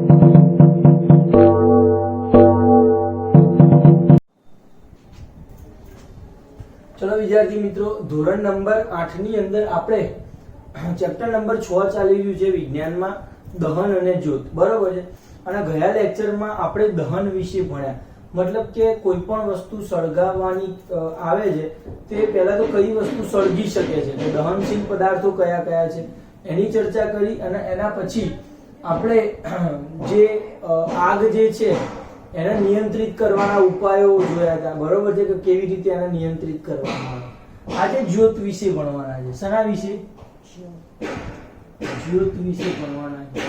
ચલો વિદ્યાર્થી મિત્રો, ધોરણ નંબર 8 ની અંદર આપણે ચેપ્ટર નંબર 6 ચાલી રહ્યું છે વિજ્ઞાનમાં, દહન અને જ્યોત. બરોબર છે. અને ગયા લેક્ચરમાં આપણે દહન વિશે ભણ્યા. મતલબ કે કોઈ પણ વસ્તુ સળગાવવાની આવે છે તે પહેલા તો કઈ વસ્તુ સળગી શકે છે, તો દહનશીલ પદાર્થો કયા કયા છે એની ચર્ચા કરી. અને એના પછી આપણે જે આગ જે છે એને નિયંત્રિત કરવાના ઉપાયો જોયા હતા. બરોબર છે, કે કેવી રીતે એને નિયંત્રિત કરવાના આવે. આજે જ્યોત વિશે ભણવાના છે. શેના વિશે? જ્યોત વિશે ભણવાના છે.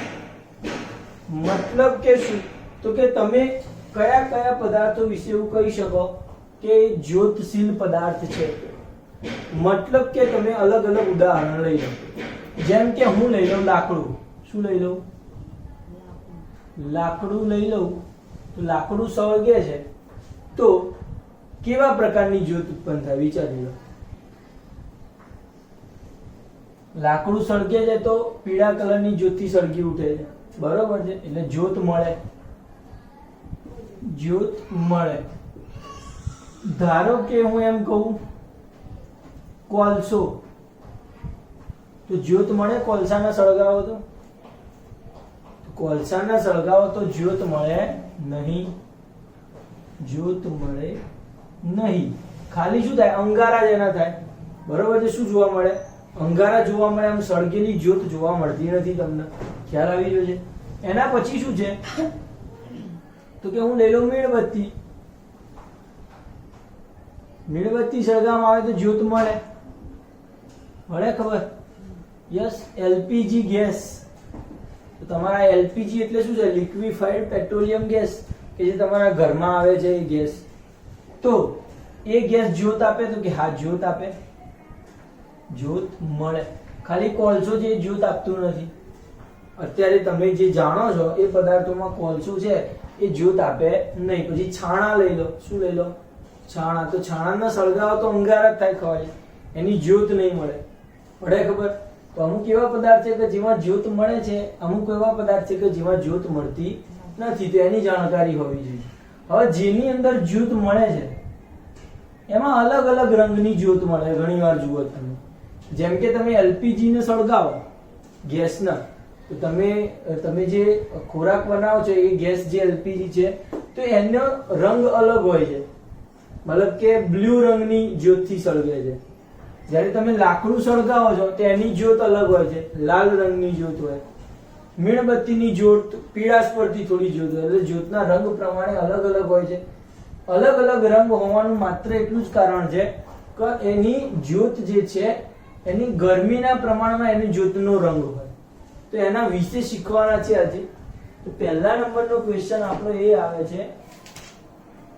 મતલબ કે શું? તો કે તમે કયા કયા પદાર્થો વિશે એવું કહી શકો કે જ્યોતશીલ પદાર્થ છે. મતલબ કે તમે અલગ અલગ ઉદાહરણ લઈ લો. જેમ કે હું લઈ લઉં લાકડું. શું લઈ લઉં? લાકડું લઈ લઉં. તો લાકડું સળગે છે તો કેવા પ્રકારની જ્યોત ઉત્પન્ન થાય વિચારી લો. લાકડું સળગે છે તો પીળા કલરની જ્યોતિ સળગી ઉઠે છે. બરોબર છે, એટલે જ્યોત મળે. જ્યોત મળે. ધારો કે હું એમ કહું કોલસો, તો જ્યોત મળે કોલસાના સળગાવો તો? કોલસાના સળગાવો તો જ્યોત મળે નહીં. જ્યોત મળે નહીં. ખાલી શું થાય? અંગારા જ એના થાય. બરોબર છે. શું જોવા મળે? અંગારા જોવા મળે. આમ સળગેલી જ્યોત જોવા મળતી નથી. તમને ખ્યાલ આવી ગયો છે? એના પછી શું છે તો કે હું લઈ લઉં મીણબત્તી. મીણબત્તી સળગાવવામાં આવે તો જ્યોત મળે. મળે? ખબર? યસ. LPG gas. તો તમારા એલપીજી એટલે શું છે? લિક્વિફાઈડ પેટ્રોલિયમ ગેસ, કે જે તમારા ઘરમાં આવે છે એ ગેસ. તો એ ગેસ જ્યોત આપે તો કે હા જ્યોત આપે. જ્યોત મળે. ખાલી કોલસો જે જ્યોત આપતું નથી. અત્યારે તમે જે જાણો છો એ પદાર્થોમાં કોલસો છે એ જ્યોત આપે નહીં. પછી છાણા લઈ લો. શું લઈ લો? છાણા. તો છાણાના સળગાવો તો અંગારા જ થાય ખાલી, એની જ્યોત નહીં મળે. પડે ખબર? તો અમુક એવા પદાર્થ છે કે જેમાં જ્યોત મળે છે, અમુક એવા પદાર્થ છે કે જેમાં જ્યોત મળતી નથી. તો એની જાણકારી હોવી જોઈએ. હવે જેની અંદર જ્યોત મળે છે એમાં અલગ અલગ રંગની જ્યોત મળે. ઘણી વાર જુઓ તમે, જેમ કે તમે એલપીજી ને સળગાવો ગેસના, તો તમે જે ખોરાક બનાવો છો એ ગેસ જે એલપીજી છે તો એનો રંગ અલગ હોય છે. મતલબ કે બ્લુ રંગની જ્યોતથી સળગે છે. જ્યારે તમે લાકડું સળગાવો છો તો એની જ્યોત અલગ હોય છે, લાલ રંગની જ્યોત હોય. મીણબત્તીની જ્યોત પીળાશ પડતી થોડી જ્યોત હોય. એટલે જ્યોતના રંગ પ્રમાણે અલગ અલગ હોય છે. અલગ અલગ રંગ હોવાનું માત્ર એટલું જ કારણ છે કે એની જ્યોત જે છે એની ગરમીના પ્રમાણમાં એની જ્યોતનો રંગ હોય. તો એના વિશે શીખવાના છે આજે. તો પહેલા નંબરનો ક્વેશ્ચન આપણો એ આવે છે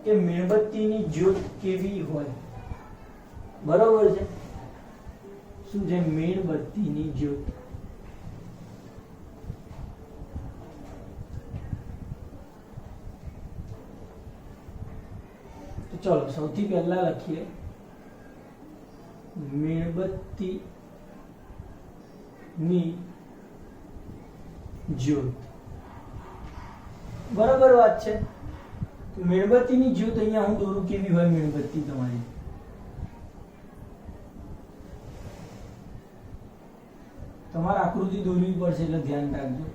કે મીણબત્તીની જ્યોત કેવી હોય. બરોબર છે? શું છે મીણબત્તીની જ્યોત? તો ચલો સૌથી પહેલા લખીએ મીણબત્તીની જ્યોત. બરાબર વાત છે. મીણબત્તીની જ્યોત અહીંયા હું દોરું કેવી હોય મીણબત્તી તમારી? તમારે આકૃતિ દોરવી પડશે એટલે ધ્યાન રાખજો.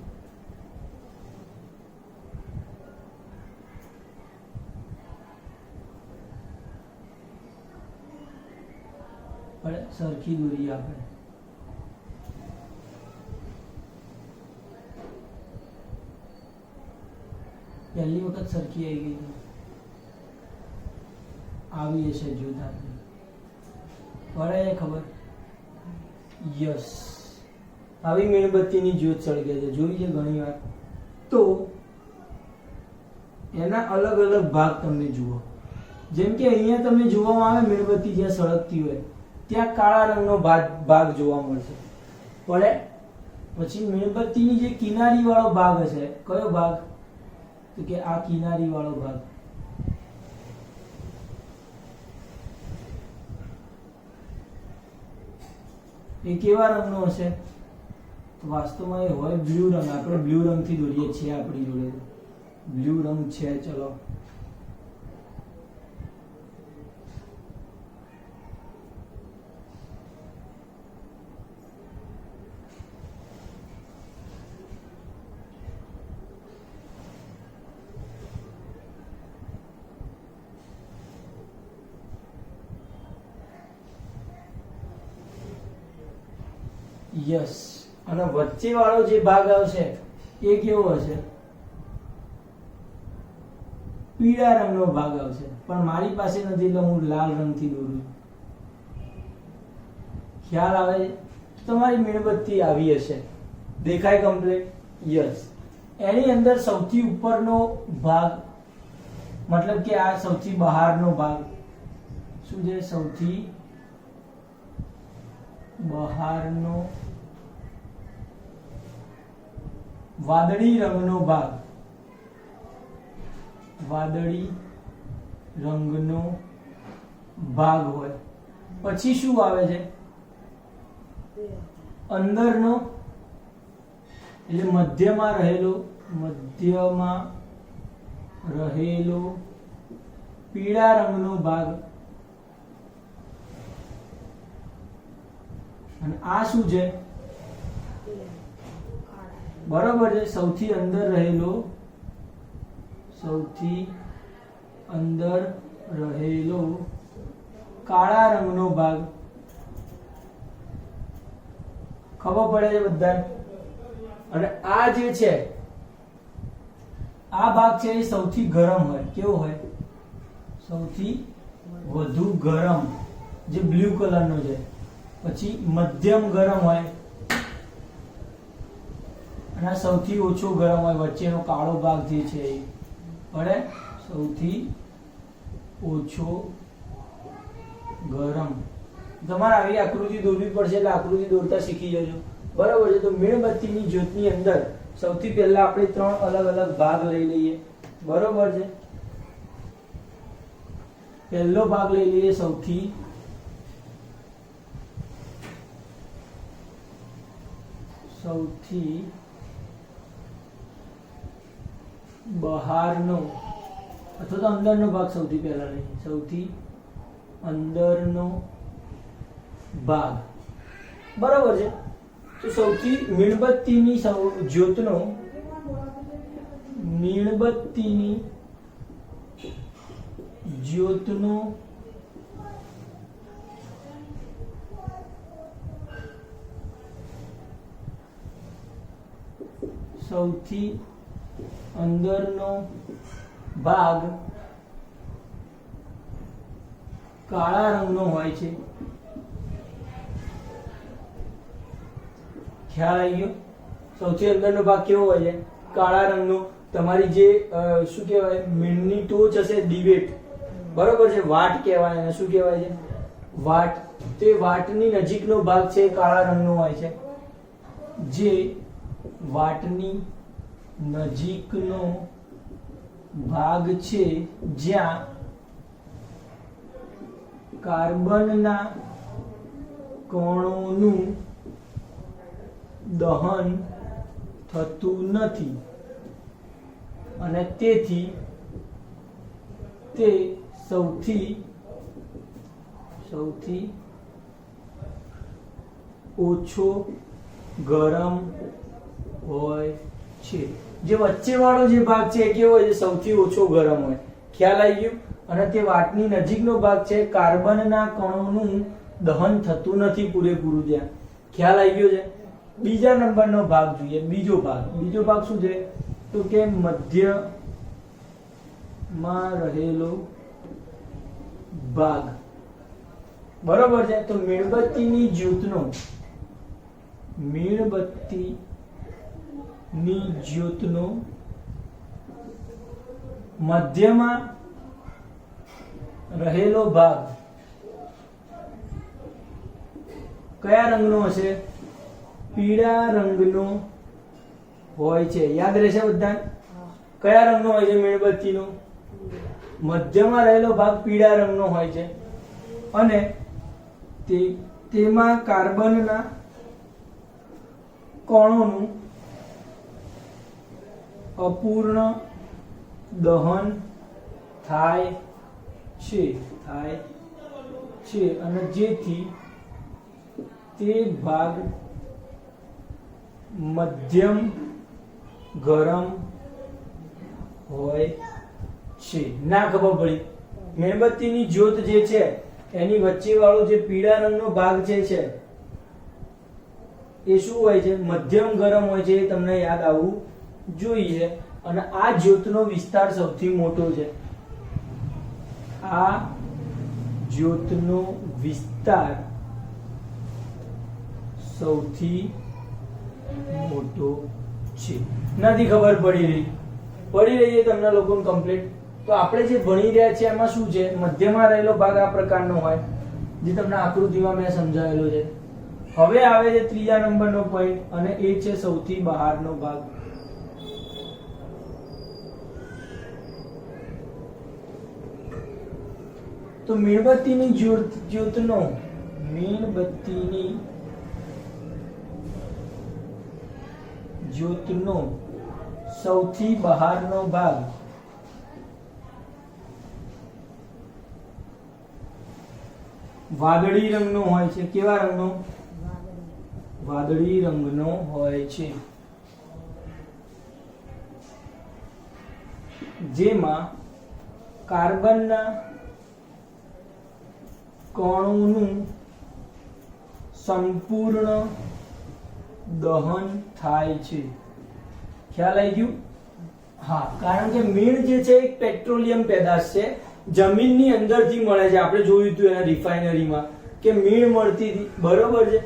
સરખી દોરી આપણે. પહેલી વખત સરખી આવી ગઈ આવી હશે જ્યોત આપણી. પડે ખબર? યસ. આવી મીણબત્તીની જ્યોત સળગે છે. જોઈ છે ઘણી વાર. તો એના અલગ અલગ ભાગ તમને જુઓ. જેમ કે અહીંયા તમે જોવામાં આવે મીણબત્તી જ્યાં સળગતી હોય ત્યાં કાળા રંગનો ભાગ જોવા મળશે. પડે? પછી મીણબત્તીની જે કિનારી વાળો ભાગ હશે, કયો ભાગ? તો કે આ કિનારી વાળો ભાગ. એ કેવા રંગનો હશે? તો વાસ્તવમાં એ હોય બ્લુ રંગ. આપણે બ્લુ રંગથી દોરીએ છીએ, આપણી જોડે બ્લુ રંગ છે. ચલો યસ. અને વચ્ચે વાળો જે ભાગ આવશે એ કેવો હશે? પીળા રંગનો ભાગ આવશે. પણ મારી પાસે નથી એટલે હું લાલ રંગથી દોરું છું. ખ્યાલ આવે? તમારી મીણબત્તી આવી હશે, દેખાય કમ્પ્લીટ? યસ. એની અંદર સૌથી ઉપરનો ભાગ, મતલબ કે આ સૌથી બહારનો ભાગ શું છે? સૌથી બહારનો વાદળી રંગનો ભાગ, વાદળી રંગનો ભાગ હોય. પછી શું આવે છે? અંદરનો, એટલે મધ્યમાં રહેલો પીળા રંગનો ભાગ. અને આ શું છે? બરોબર છે. સૌથી અંદર રહેલો કાળા રંગનો ભાગ. ખબર પડે છે બધાને? અને આ જે છે, આ ભાગ છે એ સૌથી ગરમ હોય. કેવો હોય? સૌથી વધુ ગરમ, જે બ્લુ કલરનો છે. પછી મધ્યમ ગરમ હોય, અને સૌથી ઓછો ગરમ હોય. વચ્ચેનો કાળો ભાગ જે છે એ પડે સૌથી ઓછો ગરમ. તમારે આવી આકૃતિ દોરવી પડશે, એટલે આકૃતિ દોરતા શીખી જજો. બરાબર છે? તો મીણબત્તીની જ્યોતની અંદર સૌથી પહેલા આપણે 3 અલગ અલગ ભાગ લઈ લઈએ. બરોબર છે? પહેલો ભાગ લઈ લઈએ સૌથી બહારનો અથવા તો અંદરનો ભાગ સૌથી પહેલા લઈએ. સૌથી અંદરનો ભાગ. બરાબર છે? તો સૌથી મીણબત્તીની જ્યોતનો સૌથી અંદરનો ભાગ કાળા રંગનો હોય છે. ખ્યાલ આવી ગયો? સૌથી અંદરનો ભાગ કેવો હોય છે? કાળા રંગનો. તમારી જે શું કહેવાય, મીણની ટોચ હશે, દિવેટ, બરોબર છે? વાટ કહેવાય એને. શું કહેવાય છે? વાટ. તે વાટની નજીકનો ભાગ છે એ કાળા રંગનો હોય છે. જે વાટની નજીકનો ભાગ છે, જ્યાં કાર્બનના કણોનું દહન થતું નથી, અને તેથી તે સૌથી ઓછો ગરમ હોય છે. જે વચ્ચે વાળો જે ભાગ છે એ કેવો હોય છે? સૌથી ઓછો ગરમ હોય. ખ્યાલ આવી ગયો? અને તે વાટની નજીકનો ભાગ છે, કાર્બનના કણોનું દહન થતું નથી પૂરેપૂરું ત્યાં. ખ્યાલ આવી ગયો છે? બીજા નંબરનો ભાગ જોઈએ. બીજો ભાગ શું છે? તો કે મધ્યમાં રહેલો ભાગ. બરોબર છે? તો મીણબત્તીની જ્યોતનો મધ્યમાં રહેલો ભાગ કયા રંગનો હશે? પીળા રંગનો હોય છે. યાદ રહેશે બધાને? કયા રંગનો હોય છે મીણબત્તીનો? મધ્યમાં રહેલો ભાગ પીળા રંગનો હોય છે. અને તેમાં કાર્બનના કણોનું અપૂર્ણ દહન થાય છે અને જેથી તે ભાગ મધ્યમ ગરમ હોય છે. ના ખબર પડી. મીણબત્તીની જ્યોત જે છે એની વચ્ચે વાળો જે પીળા રંગનો ભાગ છે એ શું હોય છે? મધ્યમ ગરમ હોય છે. એ તમને યાદ આવવું જોઈએ. અને આ જ્યોતનો વિસ્તાર સૌથી મોટો છે. આ જ્યોતનો વિસ્તાર સૌથી મોટો છે. નથી ખબર પડી રહી છે તમને લોકોને કમ્પ્લીટ? તો આપણે જે ભણી રહ્યા છીએ એમાં શું છે? મધ્યમાં રહેલો ભાગ આ પ્રકારનો હોય જે તમને આકૃતિમાં મેં સમજાવેલો છે. હવે આવે છે ત્રીજા નંબરનો પોઈન્ટ અને એ છે સૌથી બહારનો ભાગ. તો મીણબત્તીની જ્યોતનો સૌથી બહારનો ભાગ વાદળી રંગનો હોય છે. કેવા રંગનો? વાદળી રંગનો હોય છે. જેમાં કાર્બનના કણોનું સંપૂર્ણ દહન થાય છે. ખ્યાલ આવી ગયું? હા, કારણ કે મીણ જે છે એક પેટ્રોલિયમ પેદાશ છે. જમીનની અંદરથી મળે છે. આપણે જોયું હતું એના રિફાઇનરીમાં કે મીણ મળતી હતી, બરોબર છે?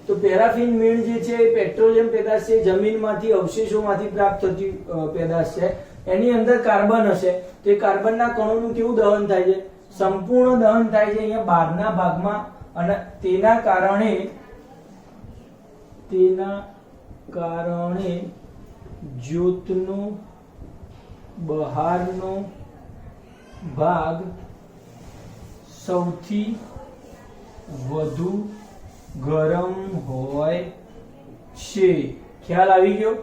તો પેરાફિન મીણ જે છે એ પેટ્રોલિયમ પેદાશ છે. જમીનમાંથી અવશેષોમાંથી પ્રાપ્ત થતી પેદાશ છે. એની અંદર કાર્બન હશે તો એ કાર્બનના કણોનું કેવું દહન થાય છે? સંપૂર્ણ દહન થાય છે અહીંયા બહારના ભાગમાં. અને તેના કારણે જ્યોતનો બહારનો ભાગ સૌથી વધુ ગરમ હોય છે. ખ્યાલ આવી ગયો?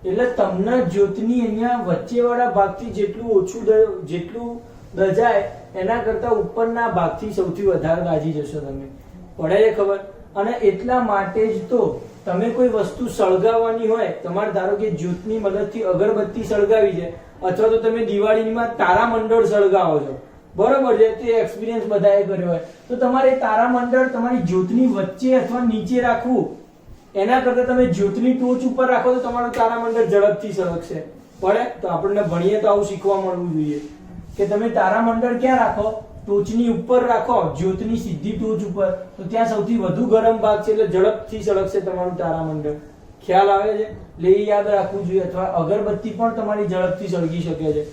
એટલે તમને જ્યોતની અહીંયા વચ્ચેવાળા ભાગથી જેટલું દજાય એના કરતા ઉપરના ભાગથી સૌથી વધારે દાજી જશો તમે. પડે છે ખબર? અને એટલા માટે જ તો તમે કોઈ વસ્તુ સળગાવવાની હોય, તમારે ધારો કે જ્યોતની મદદથી અગરબત્તી સળગાવી છે અથવા તો તમે દિવાળીમાં તારામંડળ સળગાવો છો, બરોબર છે? તે એક્સપિરિયન્સ બધાએ કર્યો હોય. તો તમારે તારામંડળ તમારી જ્યોતની વચ્ચે અથવા નીચે રાખવું એના કરતા તમે જ્યોતની ટોચ ઉપર રાખો તો તમારું તારામંડળ ઝડપથી સળગશે. પડે? તો આપણને ભણીએ તો આવું શીખવા મળવું જોઈએ કે તમે તારામંડળ ક્યાં રાખો? ટોચની ઉપર રાખો, જ્યોતની સીધી ટોચ ઉપર. તો ત્યાં સૌથી વધુ ગરમ ભાગ છે એટલે ઝડપથી સળગશે તમારું તારામંડળ. ખ્યાલ આવે છે? એટલે એ યાદ રાખવું જોઈએ. અથવા અગરબત્તી પણ તમારી ઝડપથી સળગી શકે છે.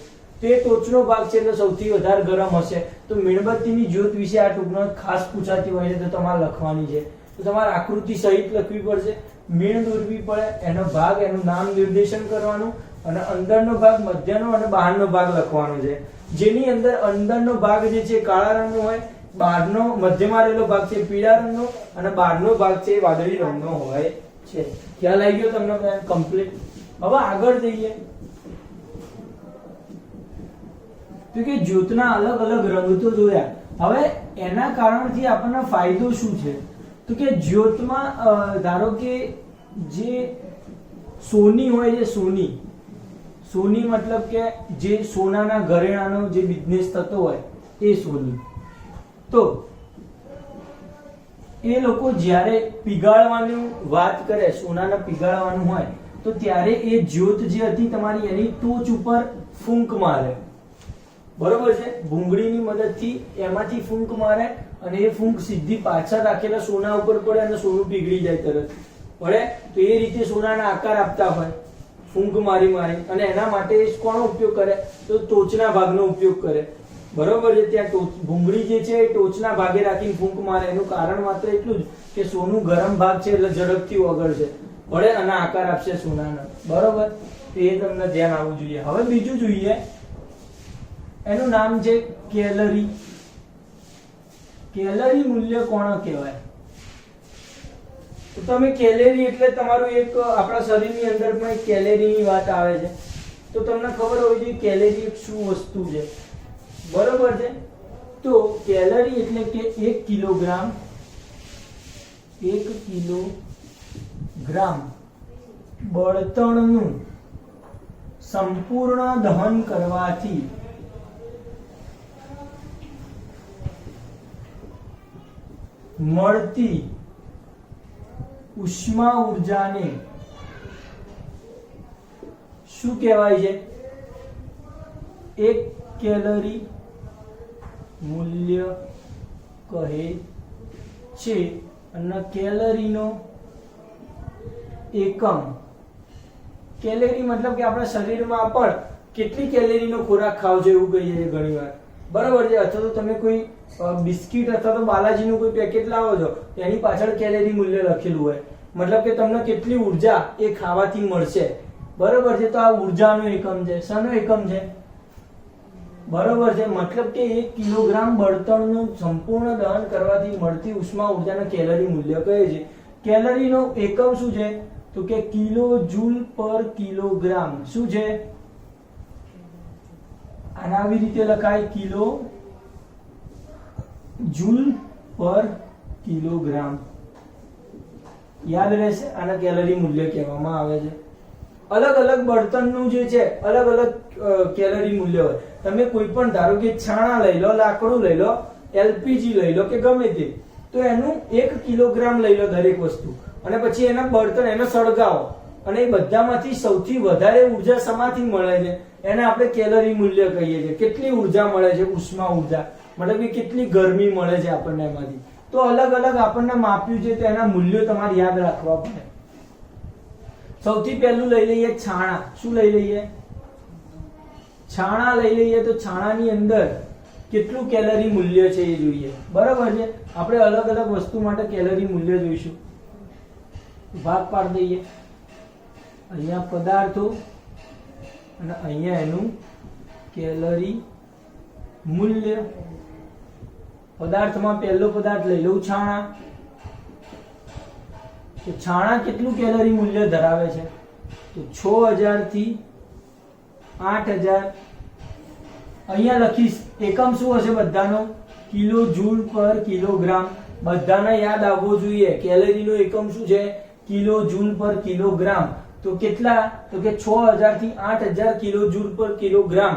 તે ટોચનો ભાગ છે એટલે સૌથી વધારે ગરમ હશે. તો મીણબત્તીની જ્યોત વિશે આ ટૂંકમાં ખાસ પૂછાતી હોય છે તો તમારે લખવાની છે. તો તમારે આકૃતિ સહિત લખવી પડશે. મીણ દોરવી પડે, એનો ભાગ, એનું નામ નિર્દેશન કરવાનું અને અંદરનો ભાગ, મધ્યનો અને બહારનો ભાગ લખવાનો છે. જેની અંદરનો ભાગ જે છે કાળા રંગનો હોય, બહારનો મધ્યમાં રહેલો ભાગ છે પીળા રંગનો અને બહારનો ભાગ છે વાદળી રંગનો હોય છે. ખ્યાલ આવી ગયો તમને કમ્પ્લીટ? હવે આગળ જઈએ તો કે જ્યોતના અલગ અલગ રંગ તો જોયા. હવે એના કારણથી આપણને ફાયદો શું છે? તો કે જ્યોતમાં ધારો કે જે સોની હોય છે, સોની મતલબ કે જે સોનાના ઘરેણાનો જે બિઝનેસ થતો હોય એ સોની. તો એ લોકો જ્યારે પીગાળવાની વાત કરે, સોનાને પીગાળવાનું હોય તો ત્યારે એ જ્યોત જે હતી તમારી એની ટોચ ઉપર ફૂંક મારે, બરોબર છે? ભૂંગળીની મદદથી એમાંથી ફૂંક મારે અને એ ફૂંક સીધી પાછળ રાખેલા સોના ઉપર પડે અને સોનું પીગળી જાય તરત. પડે? તો એ રીતે સોનાના આકાર આપતા હોય ફૂંક મારી અને એના માટે કોનો ઉપયોગ કરે? તો ટોચના ભાગનો ઉપયોગ કરે, બરોબર છે? ત્યાં ભૂંગળી જે છે એ ટોચના ભાગે રાખીને ફૂંક મારે. એનું કારણ માત્ર એટલું જ કે સોનું ગરમ ભાગ છે એટલે ઝડપથી ઓગળશે, પડે અને આકાર આપશે સોનાનો, બરોબર? તો એ તમને ધ્યાન આવવું જોઈએ. હવે બીજું જોઈએ, એનું નામ છે કેલરી. કેલરી મૂલ્ય કોણ કહેવાય? તો તમે કેલેરી એટલે તમારું એક આપણા શરીરની અંદર પણ એક કેલેરીની વાત આવે છે, તો તમને ખબર હોવી જોઈએ કેલેરી એક શું વસ્તુ છે, બરોબર છે? તો કેલરી એટલે કે 1 કિલોગ્રામ બળતણનું સંપૂર્ણ દહન કરવાથી મળતી ઉષ્મા ઉર્જાને શું કહેવાય છે? 1 કેલરી મૂલ્ય કહે છે. અને કેલરીનો એકમ, કેલેરી મતલબ કે આપણા શરીરમાં પણ કેટલી કેલેરીનો ખોરાક ખાવ છો એવું કહીએ છીએ ઘણીવાર, બરાબર છે? અથવા તો તમે કોઈ બિસ્કિટ અથવા તો બાલાજીનું કોઈ પેકેટ લાવો છો, એની પાછળ કેલેરી મૂલ્ય લખેલું હોય, મતલબ કે તમને કેટલી ઉર્જા એ ખાવાથી મળશે, બરાબર છે? તો આ ઉર્જાનો એકમ છે. શાનો એકમ છે? બરોબર છે? મતલબ કે 1 કિલોગ્રામ બળતણનું સંપૂર્ણ દહન કરવાથી મળતી ઉષ્મા ઉર્જાને કેલરી મૂલ્ય કહે છે. કેલરીનો એકમ શું છે? તો કે કિલો જૂલ પર કિલોગ્રામ. શું છે? આને આવી રીતે લખાય, કિલો જૂલ પર કિલોગ્રામ. યાદ રહેશે, આને કેલરી મૂલ્ય કહેવામાં આવે છે. અલગ અલગ બળતણનું જે છે અલગ અલગ કેલરી મૂલ્ય હોય. તમે કોઈ પણ ધારો કે છાણા લઈ લો, લાકડું લઈ લો, એલપીજી લઈ લો કે ગમે તે, તો એનું 1 કિલોગ્રામ લઈ લો દરેક વસ્તુ, અને પછી એના બળતણ એને સળગાવો, અને એ બધામાંથી સૌથી વધારે ઉર્જા શેમાંથી મળે છે? એને આપણે કેલરી મૂલ્ય કહીએ છીએ. કેટલી ઉર્જા મળે છે? ઉષ્મા ઉર્જા, મતલબ કે કેટલી ગરમી મળે છે આપણને એમાંથી. તો અલગ અલગ આપણને માપ્યું છે, તો એના મૂલ્યો તમારે યાદ રાખવા પડે. સૌથી પહેલું લઈ લઈએ છાણા. શું લઈ લઈએ? છાણા લઈ લઈએ. તો છાણાની અંદર કેટલું કેલરી મૂલ્ય છે એ જોઈએ, બરાબર છે? આપણે અલગ અલગ વસ્તુ માટે કેલરી મૂલ્ય જોઈશું. ભાગ પાડી દઈએ. અહીંયા પદાર્થો અને અહીંયા એનું કેલરી મૂલ્ય. પદાર્થમાં પહેલો પદાર્થ લઈ લઉં છાણા. તો છાણા કેટલું કેલરી મૂલ્ય ધરાવે છે? તો 6000 થી 8000. અહીંયા લખીશ, એકમ શું હશે બધાનો? કિલો જૂલ પર કિલોગ્રામ. બધાને યાદ આવવો જોઈએ. કેલરીનો એકમ શું છે? કિલો જૂલ પર કિલોગ્રામ. તો કેટલા? તો કે 6000 થી 8000 કિલો જૂલ પર કિલોગ્રામ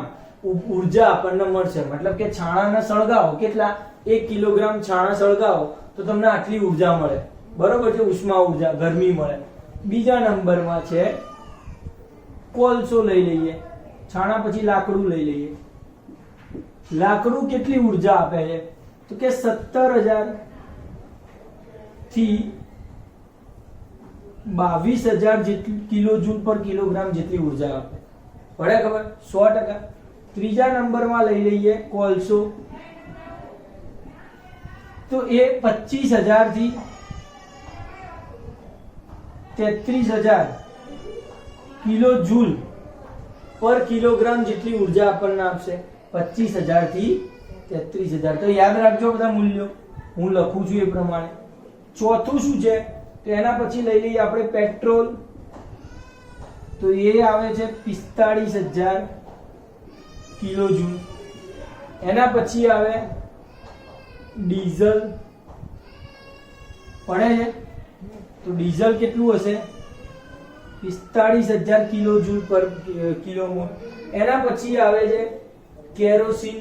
ઉર્જા આપણને મળશે. મતલબ કે છાણાને સળગાવો, કેટલા? 1 કિલોગ્રામ છાણા સળગાવો તો તમને આટલી ઉર્જા મળે, બરોબર છે? ઉષ્મા ઉર્જા, ગરમી મળે. બીજા નંબરમાં છે કોલસો લઈ લઈએ. છાણા પછી લાકડું લઈ લઈએ. લાકડું કેટલી ઉર્જા આપે છે? તો કે 17000 થી 22000 જેટલી કિલો જૂલ પર કિલોગ્રામ જેટલી ઉર્જા આપે. પડે ખબર? 100%. ત્રીજા નંબરમાં લઈ લઈએ કોલસો. તો એ 25000 થી 33000 કિલો જૂલ પર કિલોગ્રામ જેટલી ઉર્જા આપણને આપશે. 25000 થી 33000. તો યાદ રાખજો બધા મૂલ્યો, હું લખું છું એ પ્રમાણે. ચોથું શું છે? તો એના પછી લઈ લઈએ આપણે પેટ્રોલ. તો એ આવે છે 45000 કિલો જૂલ. એના પછી આવે ડીઝલ. પડે છે? તો ડીઝલ કેટલું હશે? 45000 કિલો જૂલ પર કિલોમોલ. એના પછી આવે છે કેરોસીન.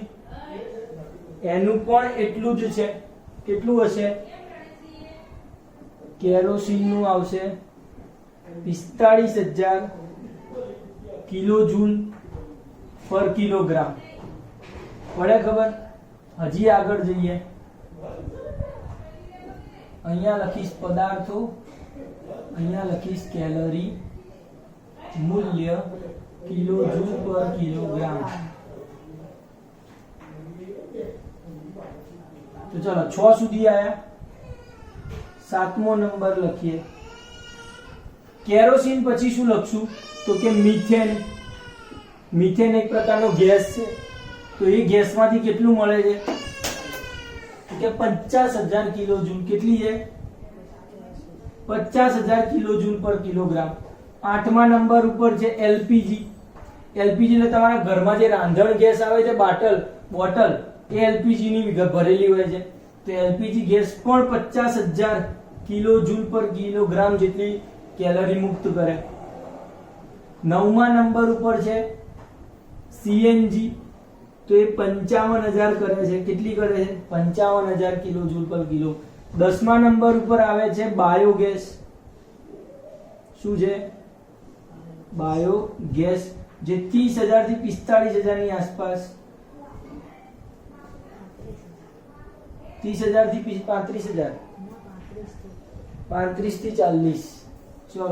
એનું પણ એટલું જ છે. કેટલું હશે? કેરોસીન નું આવશે 45000 કિલો જૂલ પર કિલોગ્રામ. પડે ખબર? હજી આગળ જઈએ. અહીંયા લખીશ પદાર્થો, અહીંયા લખીશ કેલરી મૂલ્ય કિલો જૂલ પર કિલોગ્રામ. તો ચલો 6 સુધી આયા. 7મો નંબર લખીએ. કેરોસીન પછી શું લખશું? તો કે મિથેન. મિથેન એક પ્રકારનો ગેસ છે. તો એ ગેસમાંથી કેટલું મળે છે? તો કે 50000 કિલો જૂલ. કેટલી છે? 50,000 કિલો જૂલ પર કિલોગ્રામ. 8મા નંબર ઉપર છે એલપીજી. એલપીજી એટલે તમારા ઘરમાં જે રાંધણ ગેસ આવે છે બોટલ એ એલપીજી ની ભરેલી હોય છે. તો એલપીજી ગેસ પણ 50,000 કિલો જૂલ પર કિલોગ્રામ જેટલી કેલરી મુક્ત કરે. 9મા નંબર ઉપર છે સીએનજી. તો એ 55,000 કરે છે. કેટલી કરે છે? 55,000 કિલો જૂલ પર કિલો. 10મા નંબર ઉપર આવે છે બાયોગેસ. શું છે? બાયોગેસ, જે 30,000 થી 45,000 ની આસપાસ, 30,000 થી 35,000, 35 થી 40, ચલો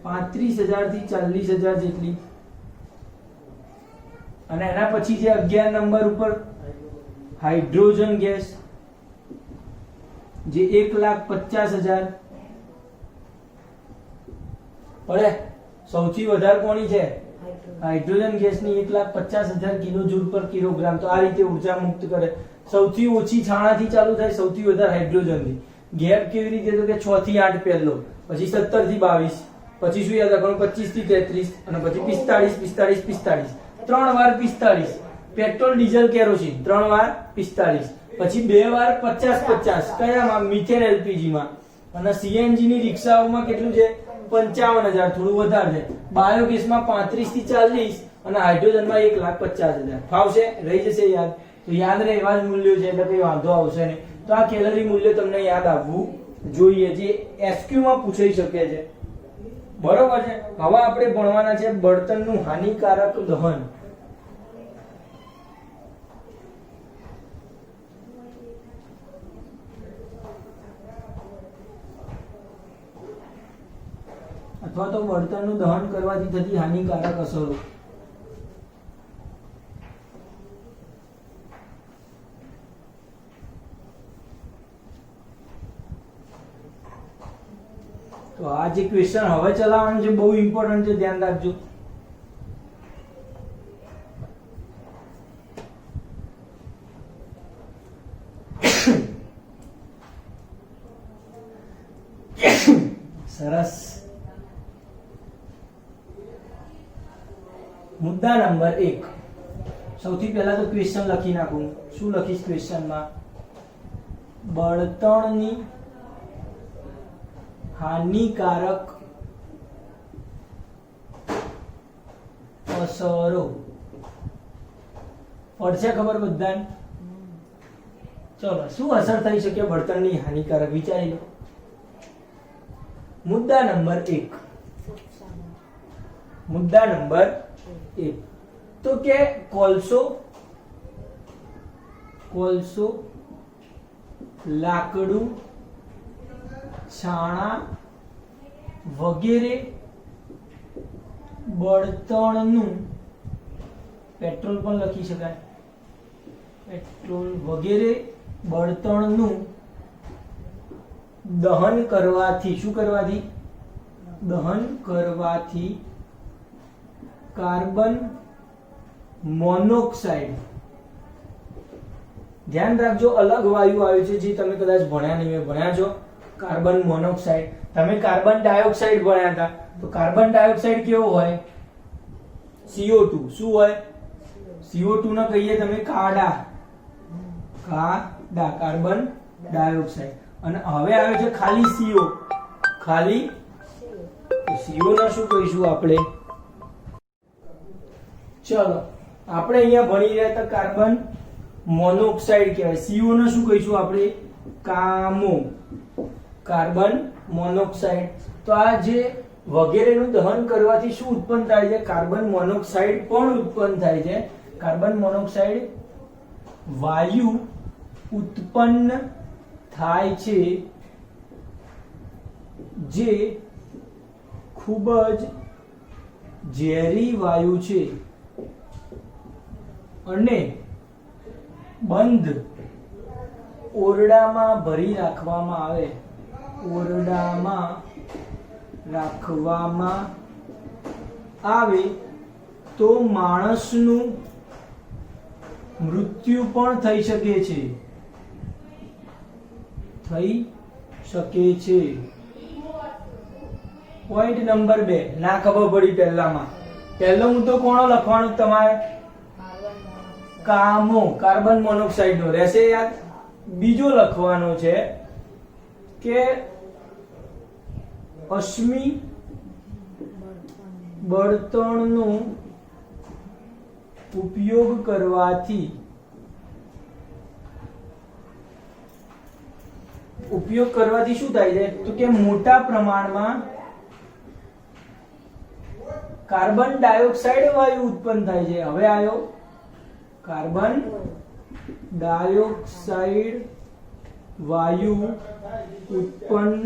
35,000 થી 40,000 જેટલી. અને એના પછી જે 11 નંબર ઉપર હાઇડ્રોજન ગેસ, જે 1,50,000 પડે. સૌથી વધારે કોની છે? હાઇડ્રોજન ગેસની 1,50,000 કિલો જૂલ પર કિલોગ્રામ. તો આ રીતે ઉર્જા મુક્ત કરે. સૌથી ઓછી છાણાથી ચાલુ થાય, સૌથી વધારે હાઇડ્રોજનથી. ગેપ કેવી રીતે? તો કે 6 થી 8 પહેલો, પછી 17 થી 22, પછી શું યાદ રાખવાનું? 25 થી 33, અને પછી 45, 45, 45. 3 વાર 45. પેટ્રોલ, ડીઝલ, કેરોસીન 3 વાર 45. પછી 2 વાર 50-50. કયામાં? મિથેન એલપીજી માં. અને સીએનજી ની રિક્ષાઓમાં કેટલું છે? 55,000, થોડું વધારે છે. બાયોગેસમાં 35 થી 40, અને હાઇડ્રોજનમાં 1,50,000. ફાવશે? રહી જશે યાદ? તો યાદ રહે એવા જ મૂલ્યો છે, એટલે કઈ વાંધો આવશે નહીં. તો આ કેલરી મૂલ્ય તમને યાદ આવવું જોઈએ, જે એસક્યુ માં પૂછાઈ શકે છે. બરોબર છે. હવે આપણે ભણવાના છે બળતણનું હાનિકારક દહન. અથવા તો બળતણનું દહન કરવાથી થતી હાનિકારક અસરો. તો આ જે ક્વેશ્ચન હવે ચલાવવાનું છે બહુ ઇમ્પોર્ટન્ટ છે, ધ્યાન રાખજો. સરસ. મુદ્દા નંબર 1. સૌથી પહેલા તો ક્વેશ્ચન લખી નાખું. શું લખીશ ક્વેશ્ચનમાં? બળતણની હાનિકારક અસરો. પડશે ખબર બધાને? ચલો, શું અસર થઈ શકે બળતણની હાનિકારક? વિચારી લો. મુદ્દા નંબર 1. મુદ્દા નંબર 1 તો કે કોલસો, લાકડું, છાણા વગેરે બળતણનું, પેટ્રોલ પણ લખી શકાય, પેટ્રોલ વગેરે બળતણનું દહન કરવાથી, શું કરવાથી? દહન કરવાથી કાર્બન મોનોક્સાઇડ. ધ્યાન રાખજો, અલગ વાયુ આવ્યું છે જે તમે કદાચ ભણ્યા નહીં હોય. ભણ્યા છો કાર્બન મોનોક્સાઇડ. તમે કાર્બન ડાયોક્સાઇડ ભણ્યા હતા. તો કાર્બન ડાયોક્સાઇડ કેવો હોય? CO2. શું હોય? CO2 ને કહીએ તમે કાડા, કાર્બન ડાયોક્સાઇડ. અને હવે આવે છે ખાલી CO, ખાલી CO ને શું કહીશું આપણે? ચલો, આપણે અહીંયા ભણી રહ્યા હતા કાર્બન મોનોક્સાઇડ કહેવાય. CO ને શું કહીશું આપણે? કામો, કાર્બન મોનોક્સાઇડ. તો આ જે વગેરેનું દહન કરવાથી શું ઉત્પન્ન થાય છે? કાર્બન મોનોક્સાઇડ પણ ઉત્પન્ન થાય છે. કાર્બન મોનોક્સાઇડ વાયુ ઉત્પન્ન થાય છે, જે ખૂબ જ ઝેરી વાયુ છે અને બંધ ઓરડામાં ભરી રાખવામાં આવે, ઓરડામાં રાખવામાં આવે તો માણસનું મૃત્યુ પણ થઈ શકે છે, થઈ શકે છે. પોઈન્ટ નંબર 2 ના ખબર પડી પહેલામાં. પહેલો મુદ્દો કોનો લખવાનો તમારે? કામો, કાર્બન મોનોક્સાઇડ નો રહેશે યાદ. બીજો લખવાનો છે કે અશ્મિ બળતણનો ઉપયોગ કરવાથી શું થાય છે? તો કે મોટા પ્રમાણમાં કાર્બન ડાયોક્સાઇડ વાયુ ઉત્પન્ન થાય છે. હવે આવ્યો કાર્બન ડાયોક્સાઇડ વાયુ ઉત્પન્ન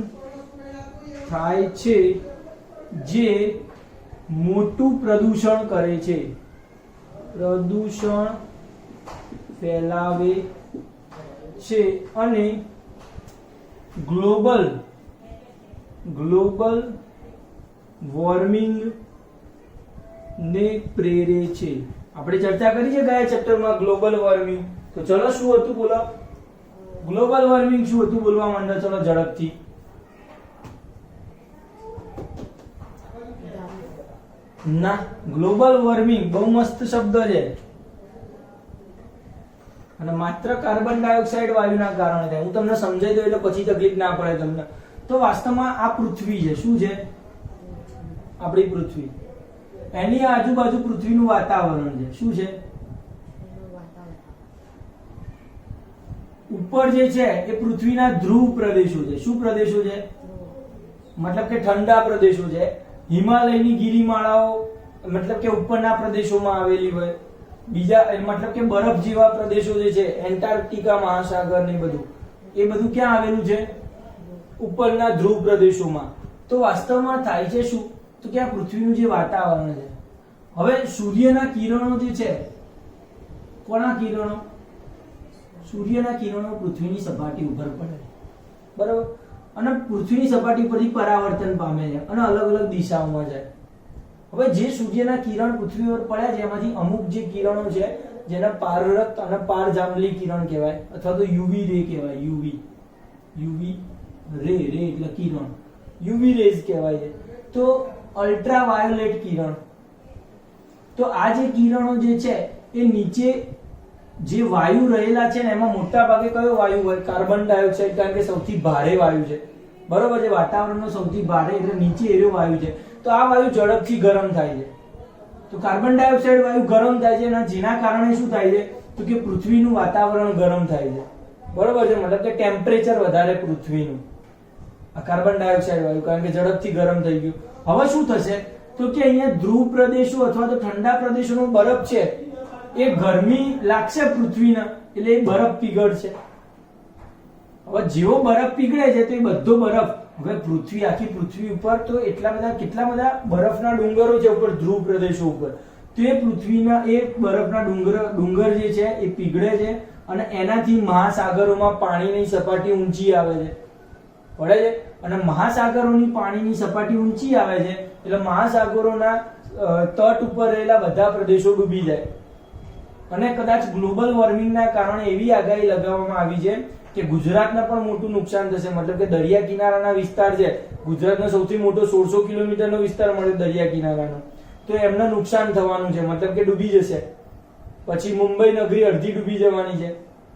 થાય છે જે મોટું પ્રદૂષણ કરે છે, પ્રદૂષણ ફેલાવે છે અને ગ્લોબલ વોર્મિંગ ને પ્રેરે છે. આપણે ચર્ચા કરી છે ગયા ચેપ્ટરમાં ગ્લોબલ વોર્મિંગ. તો ચલો શું હતું બોલો? ગ્લોબલ વોર્મિંગ શું હતું બોલવા માંડો ચલો ઝડપથી. ના, ગ્લોબલ વોર્મિંગ બહુ મસ્ત શબ્દ છે અને માત્ર કાર્બન ડાયોક્સાઇડ વાયુના કારણે થાય. હું તમને સમજાવી દઉં એટલે પછી તકલીફ ના પડે તમને. તો વાસ્તવમાં આ પૃથ્વી છે. શું છે? આપણી પૃથ્વી. એની આજુબાજુ પૃથ્વીનું વાતાવરણ છે. શું છે? ઉપર જે છે એ પૃથ્વીના ધ્રુવ પ્રદેશો છે. શું પ્રદેશો છે? મતલબ કે ઠંડા પ્રદેશો છે. હિમાલયની ગિરિમાળાઓ મતલબ કે ઉપરના પ્રદેશોમાં આવેલી હોય. બીજા મતલબ કે બરફ જેવા પ્રદેશો જે છે, એન્ટાર્કટિકા મહાસાગર ને બધું, એ બધું ક્યાં આવેલું છે? ઉપરના ધ્રુવ પ્રદેશોમાં. તો વાસ્તવમાં થાય છે શું? તો કે આ પૃથ્વીનું જે વાતાવરણ છે, હવે સૂર્યના કિરણો જે છે, કોના કિરણો? સૂર્યના કિરણો પૃથ્વીની સપાટી ઉપર પડે, બરાબર? અને પૃથ્વીની સપાટી પરથી પરાવર્તન પામે છે અને અલગ અલગ દિશાઓમાં જાય. હવે જે સૂર્યના કિરણ પૃથ્વી પર પડ્યા છે એમાંથી અમુક જે કિરણો છે જેના પારરત અને પારજાંબલી કિરણ કહેવાય અથવા તો યુવી રે કહેવાય. યુવી રે એટલે કિરણ, યુવી રેઝ કહેવાય છે. તો અલ્ટ્રાવાયોલેટ કિરણ. તો આ જે કિરણો જે છે એ નીચે જે વાયુ રહેલા છે ને એમાં મોટા ભાગે કયો વાયુ હોય? કાર્બન ડાયોક્સાઇડ, કારણ કે સૌથી ભારે વાયુ છે, બરોબર છે? વાતાવરણનો સૌથી ભારે એટલે નીચે એરો વાયુ છે. તો આ વાયુ ઝડપથી ગરમ થાય છે. તો કાર્બન ડાયોક્સાઇડ વાયુ ગરમ થાય છે અને જેના કારણે શું થાય છે? તો કે પૃથ્વીનું વાતાવરણ ગરમ થાય છે, બરોબર છે? મતલબ કે ટેમ્પરેચર વધારે પૃથ્વીનું, આ કાર્બન ડાયોક્સાઇડ વાયુ, કારણ કે ઝડપથી ગરમ થઈ ગયું. હવે શું થશે? તો કે અહીંયા ધ્રુવ પ્રદેશો અથવા તો ઠંડા પ્રદેશોનો બરફ છે એ ગરમી લાગશે પૃથ્વીને એટલે એ બરફ પીગળશે. હવે જેવો બરફ પીગળે છે તો એ બધો બરફ હવે પૃથ્વી, આખી પૃથ્વી ઉપર તો કેટલા બધા બરફના ડુંગરો છે ઉપર ધ્રુવ પ્રદેશો ઉપર. તો એ પૃથ્વીના એ બરફના ડુંગર જે છે એ પીગળે છે અને એનાથી મહાસાગરોમાં પાણીની સપાટી ઊંચી આવે છે, પડે છે. અને મહાસાગરોની પાણીની સપાટી ઊંચી આવે છે એટલે મહાસાગરોના તટ ઉપર રહેલા બધા પ્રદેશો ડૂબી જાય. અને કદાચ ગ્લોબલ વોર્મિંગના કારણે એવી આગાહી લગાવવામાં આવી છે કે ગુજરાતને પણ મોટું નુકસાન થશે. મતલબ કે દરિયા કિનારાના વિસ્તાર છે, ગુજરાતનો સૌથી મોટો 1600 કિલોમીટરનો વિસ્તાર મળે દરિયા કિનારાનો, તો એમને નુકસાન થવાનું છે. મતલબ કે ડૂબી જશે. પછી મુંબઈ નગરી અડધી ડૂબી જવાની છે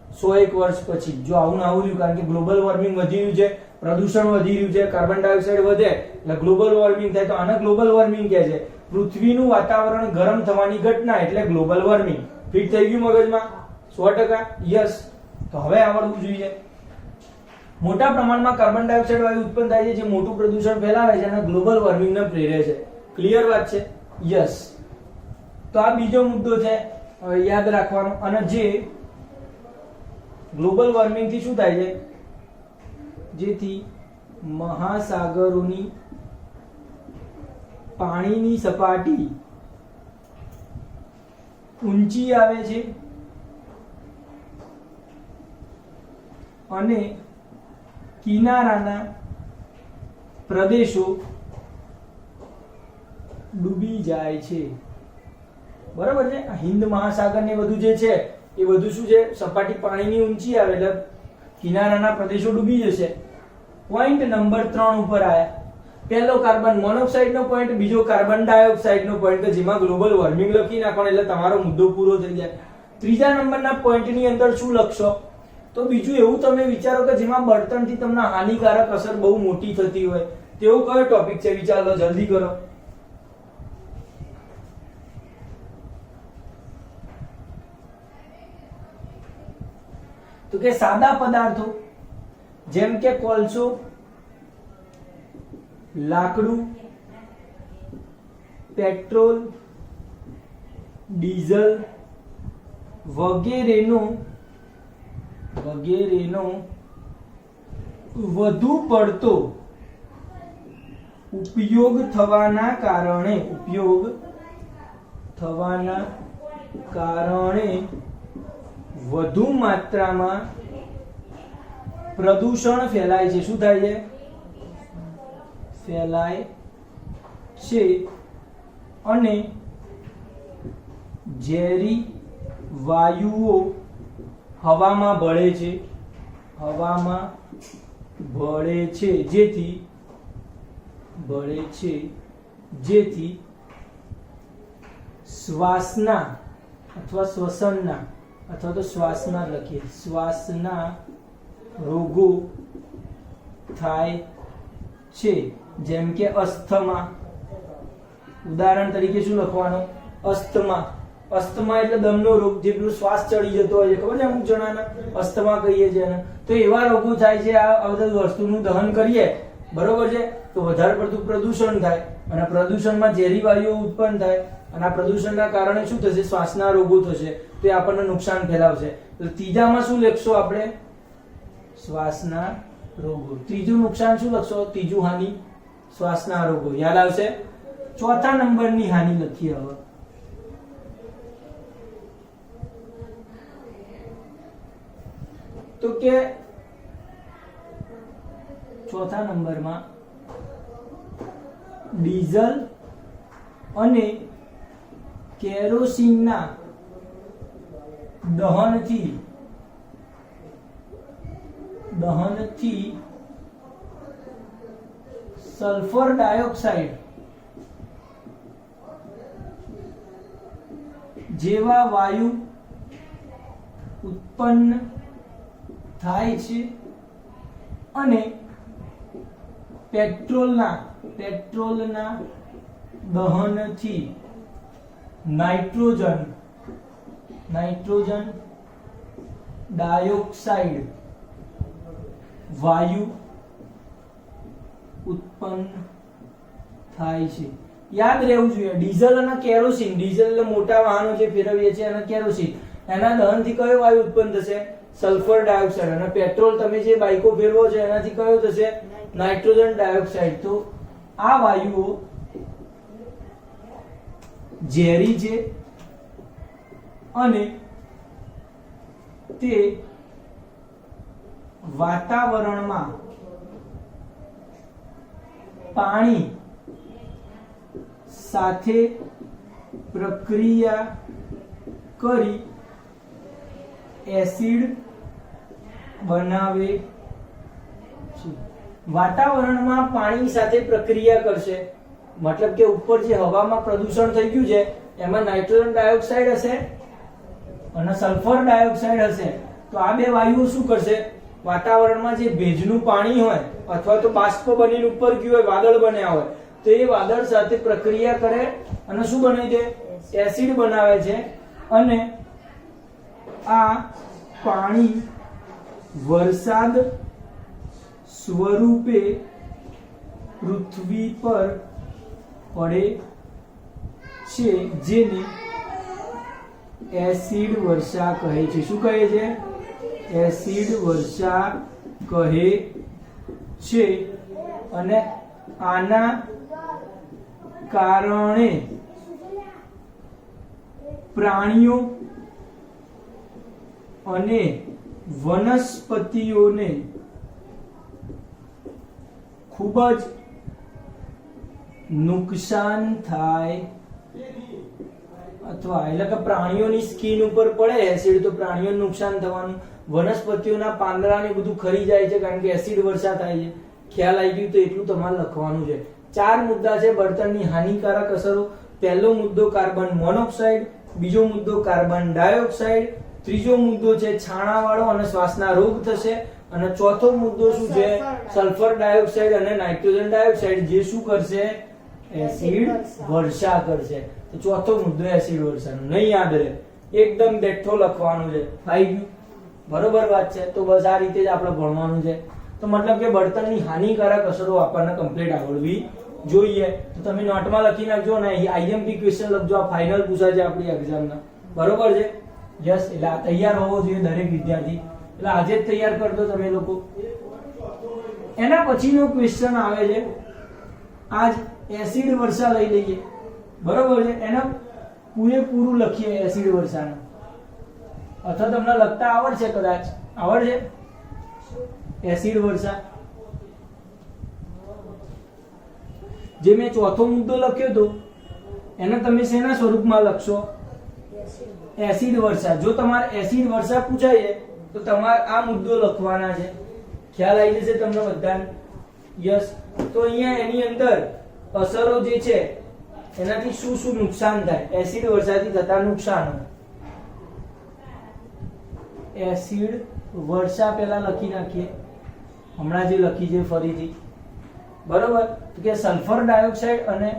101 વર્ષ પછી, જો આવું ના રહ્યું. કારણ કે ગ્લોબલ વોર્મિંગ વધી રહ્યું છે, પ્રદૂષણ વધી રહ્યું છે, કાર્બન ડાયોક્સાઇડ વધે એટલે ગ્લોબલ વોર્મિંગ થાય. તો આને ગ્લોબલ વોર્મિંગ કહે છે. પૃથ્વીનું વાતાવરણ ગરમ થવાની ઘટના એટલે ગ્લોબલ વોર્મિંગ. ફિટ થઈ ગયું મગજમાં? 100%? યસ. તો હવે આવડવું જોઈએ. મોટા પ્રમાણમાં કાર્બન ડાયોક્સાઇડ વાયુ ઉત્પન્ન થાય છે જે મોટું પ્રદૂષણ ફેલાવે છે અને ગ્લોબલ વોર્મિંગને પ્રેરે છે. ક્લિયર વાત છે? યસ. તો આ બીજો મુદ્દો છે યાદ રાખવાનો. અને જે ગ્લોબલ વોર્મિંગ થી શું થાય છે? જેથી મહાસાગરોની પાણીની સપાટી ઊંચી આવે છે અને કિનારાના પ્રદેશો ડૂબી જાય છે, બરાબર છે? હિન્દ મહાસાગર ને બધું જે છે એ બધું શું છે? સપાટી પાણીની ઊંચી આવે એટલે કિનારાના પ્રદેશો ડૂબી જશે. પોઈન્ટ નંબર 3 ઉપર આયા. પહેલો કાર્બન મોનોક્સાઇડ નો પોઈન્ટ, બીજો કાર્બન ડાયોક્સાઇડ નો પોઈન્ટ, જેમાં ગ્લોબલ વોર્મિંગ લખી નાખવાનું એટલે તમારો મુદ્દો પૂરો થઈ જાય. ત્રીજા નંબરના પોઈન્ટ ની અંદર શું લખશો? તો બીજું એવું તમે વિચારો કે જેમાં બળતણથી તમને હાનિકારક અસર બહુ મોટી થતી હોય તેવો કયો ટોપિક છે? વિચાર લો, જલ્દી કરો. તો કે સાદા પદાર્થો જેમ કે કોલસો, લાકડું, પેટ્રોલ, ડીઝલ વગેરેનો વધુ પડતો ઉપયોગ થવાના કારણે વધુ માત્રામાં પ્રદૂષણ ફેલાય છે. શું થાય છે? ફેલાય છે અને ઝેરી વાયુઓ હવામાં ભળે છે, જેથી શ્વાસના અથવા શ્વસનના અથવા તો શ્વાસના લખીએ, શ્વાસના રોગો થાય છે, જેમ કે અસ્થમા. ઉદાહરણ તરીકે શું લખવાનું? અસ્થમા. અસ્થમા એટલે દમનો રોગ, જે પેલો શ્વાસ ચડી જતો હોય છે, ખબર છે અમુક જણાને અસ્થમા કહીએ છીએ એને. તો એવા રોગો થાય છે આ બધા વસ્તુનું દહન કરીએ, બરોબર છે, તો વધારે પડતું પ્રદૂષણ થાય અને પ્રદૂષણમાં ઝેરી વાયુઓ ઉત્પન્ન થાય અને આ પ્રદૂષણના કારણે શું થશે? શ્વાસના રોગો થશે, તો એ આપણને નુકસાન ફેલાવશે. તો ત્રીજામાં શું લખશો આપણે? શ્વાસના રોગો. ત્રીજું નુકસાન શું લખશો? ત્રીજું હાનિ શ્વાસના રોગો. યાદ આવશે? ચોથા નંબરની હાનિ લખીએ હવે. તો કે ચોથા નંબરમાં ડીઝલ અને કેરોસીનના દહનથી સલ્ફર ડાયોક્સાઇડ જેવા વાયુ ઉત્પન્ન થાય છે અને પેટ્રોલના દહનથી નાઇટ્રોજન ડાયોક્સાઇડ વાયુ ઉત્પન્ન થાય છે. યાદ રહેવું જોઈએ. ડીઝલ અને કેરોસીન, ડીઝલ એટલે મોટા વાહનો જે ફેરવીએ છીએ અને કેરોસીન, એના દહનથી કયો વાયુ ઉત્પન્ન થશે? Sulphur dioxide. અને પેટ્રોલ તમે જે બાઇકો ફેરવો છો એનાથી કયો થશે? Nitrogen dioxide. તો આ વાયુઓ ઝેરી છે અને તે વાતાવરણમાં પાણી સાથે પ્રક્રિયા કરી એસિડ બનાવે છે. વાતાવરણમાં પાણી સાથે પ્રક્રિયા કરશે, મતલબ કે ઉપર જે હવામાં પ્રદૂષણ થઈ ગયું છે એમાં નાઇટ્રોજન ડાયોક્સાઇડ હશે અને સલ્ફર ડાયોક્સાઇડ હશે. તો આ બે વાયુઓ શું કરશે? વાતાવરણમાં જે ભેજનું પાણી હોય અથવા તો બાષ્પ બનીને ઉપર ગયું હોય, વાદળ બન્યા હોય, તો એ વાદળ સાથે પ્રક્રિયા કરે અને શું બને છે? એસિડ બનાવે છે. અને આ પાણી વરસાદ સ્વરૂપે પૃથ્વી પર પડે છે, જેને એસિડ વર્ષા કહે છે. શું કહે છે? એસિડ વર્ષા કહે છે. અને આના કારણે પ્રાણીઓ અને વનસ્પતિઓને ખૂબ જ નુકસાન થાય અથવા એટલે કે પ્રાણીઓની સ્કિન ઉપર પડે એસિડ તો પ્રાણીઓને નુકસાન થવાનું, વનસ્પતિઓના પાંદડા ને બધું ખરી જાય છે કારણ કે એસિડ વર્ષા થાય છે. ખ્યાલ આવી ગયું? તો એટલું તમારે લખવાનું છે. ચાર મુદ્દા છે બળતણની હાનિકારક અસરો. પહેલો મુદ્દો કાર્બન મોનોક્સાઇડ, બીજો મુદ્દો કાર્બન ડાયોક્સાઇડ, ત્રીજો મુદ્દો છે છાણાવાળો અને શ્વાસના રોગ થશે, અને ચોથો મુદ્દો શું છે સલ્ફર ડાયોક્સાઇડ અને નાઇટ્રોજન ડાયોક્સાઇડ, જે શું કરશે એસિડ વર્ષા કરશે. તો ચોથો મુદ્દો એસિડ વર્ષાનો. નહીં યાદ રહે, એકદમ બેઠો લખવાનું છે. આવી ગયું? બરોબર વાત છે. તો બસ આ રીતે જ આપણે ભણવાનું છે. તો મતલબ કે બળતણની હાનિકારક અસરો આપણને કમ્પ્લીટ આવડવી જોઈએ. તો તમે નોટમાં લખી નાખજો ને આઈએમપી ક્વેશ્ચન લખજો. આ ફાઇનલ પૂછાય છે આપણી એક્ઝામના. બરોબર છે? યસ. એટલે આ તૈયાર હોવો જોઈએ દરેક વિદ્યાર્થી. એટલે આજે જ તૈયાર કરજો તમે લોકો. એના પછીનો ક્વેશ્ચન આવે છે આજ એસિડ વર્ષા લઈ લઈએ. બરોબર છે? એના પૂરેપૂરું લખીએ એસિડ વર્ષાનું. અથવા તમને લખતા આવડશે, કદાચ આવડશે એસિડ વર્ષા. જે મેં ચોથો મુદ્દો લખ્યો હતો એને તમે શેના સ્વરૂપમાં લખશો? એસિડ વર્ષા. જો તમારે એસિડ વર્ષા પૂછાય તો તમારે આ મુદ્દો લખવાના છે. ખ્યાલ આવી જશે તમને બધાને? યસ. તો અહીંયા એની અંદર અસરો જે છે એનાથી શું શું નુકસાન થાય, એસિડ વર્ષાથી થતા નુકસાન. એસિડ વર્ષા પહેલા લખી નાખીએ, હમણાં જે લખી છે ફરીથી. બરોબર? તો કે સલ્ફર ડાયોક્સાઇડ અને